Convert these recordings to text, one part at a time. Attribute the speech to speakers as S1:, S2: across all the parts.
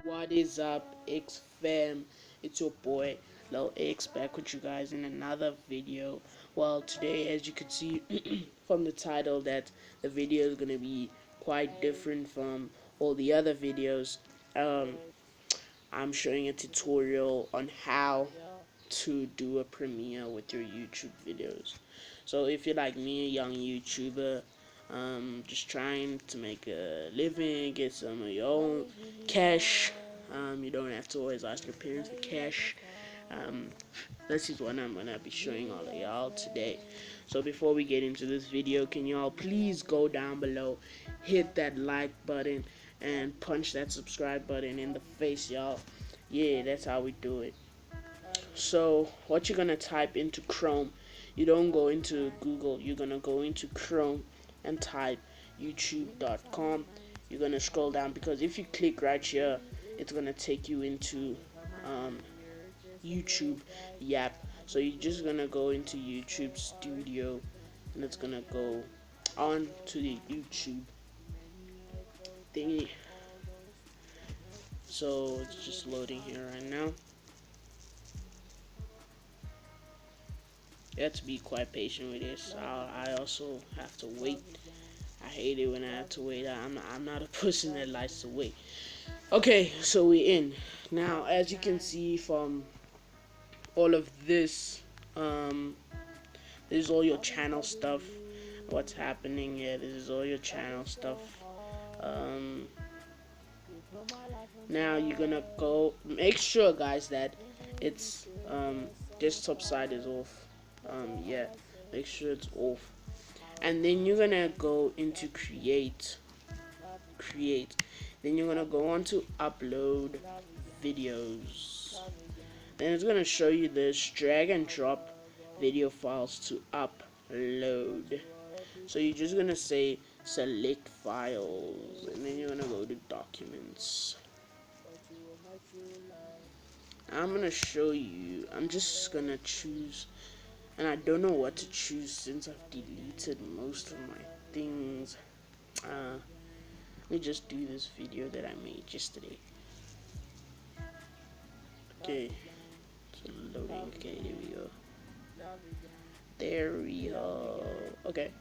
S1: What is up, X fam? It's your boy Lil X back with you guys in another video. Well, today, as you can see from the title, that the video is gonna be quite different from all the other videos. I'm showing a tutorial on how to do a premiere with your YouTube videos. So if you're like me, a young YouTuber, just trying to make a living, get some of your own cash. You don't have to always ask your parents for cash. Um, this is what I'm gonna be showing all of y'all today. So before we get into this video, can y'all please go down below, hit that like button, and punch that subscribe button in the face, y'all. Yeah, that's how we do it. So what you're gonna type into Chrome, you don't go into Google, you're gonna go into Chrome and type youtube.com. You're gonna scroll down, because if you click right here, it's gonna take you into YouTube. Yep. So you're just gonna go into YouTube Studio, and it's gonna go on to the YouTube thingy. So it's just loading here right now. You have to be quite patient with this. I also have to wait. I hate it when I have to wait. I'm not a person that likes to wait. Okay, so we're in. Now, as you can see from all of this, this is all your channel stuff. What's happening here? This is all your channel stuff. Um, Now you're gonna go. Make sure, guys, that it's desktop side is off. Yeah, make sure it's off. And then you're gonna go into create. Then you're gonna go on to upload videos. Then it's gonna show you this drag and drop video files to upload. So you're just gonna say select files, and then you're gonna go to documents. I'm gonna show you. I'm just gonna choose, and I don't know what to choose since I've deleted most of my things. Let me just do this video that I made yesterday. Okay, it's loading. Okay, there we go. There we go. Okay.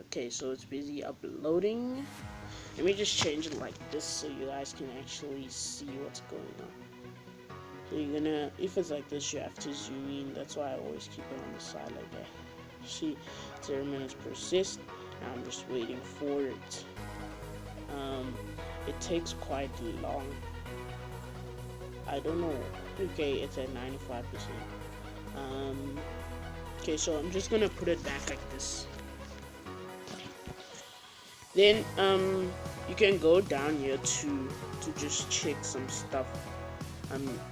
S1: Okay, so it's busy uploading. Let me just change it like this so you guys can actually see what's going on. So you're gonna, if it's like this, you have to zoom in. That's why I always keep it on the side like that. See, 0 minutes persist. Now I'm just waiting for it. It takes quite long. I don't know. Okay, it's at 95%. Okay, so I'm just gonna put it back like this. Then you can go down here to just check some stuff.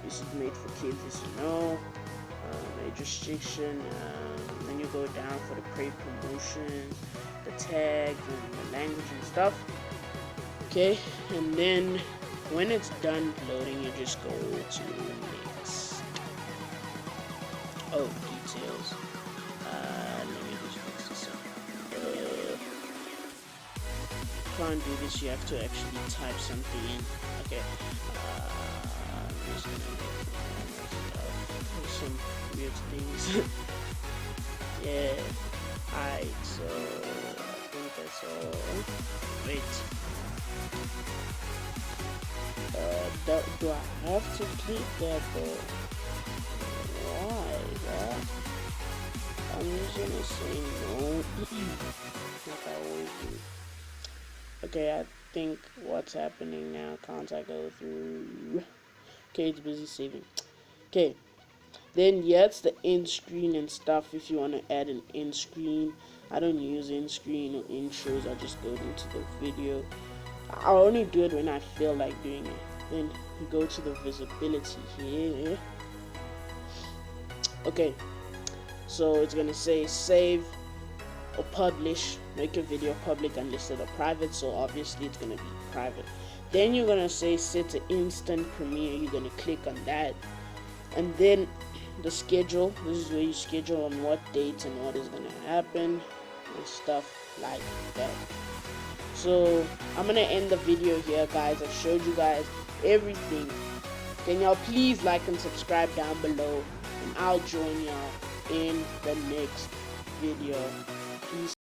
S1: This is made for kids, as you know. Age restriction. Then you go down for the pre-promotion, the tags, and the language and stuff. Okay, and then when it's done loading, you just go to next. Oh, details. Let me just fix this up. Can't do this. You have to actually type something in. Okay. I'm just gonna make some weird things. Yeah. Alright. So I think that's all. Wait. Do I have to click that though? Why? That? I'm just gonna say no. Like I always do. Okay, I think what's happening now. Can't go through? Okay, it's busy saving. Okay, then yeah, it's the end screen and stuff. If you want to add an end screen, I don't use end screen or intros. I just go into the video. I only do it when I feel like doing it. Then you go to the visibility here. Okay, so it's gonna say save or publish, make a video public, unlisted, or private. So obviously it's gonna be private. Then you're gonna say set to instant premiere. You're gonna click on that, and then the schedule. This is where you schedule on what dates and what is gonna happen and stuff like that. So I'm gonna end the video here, guys. I've showed you guys everything. Can y'all please like and subscribe down below, and I'll join y'all in the next video. Peace.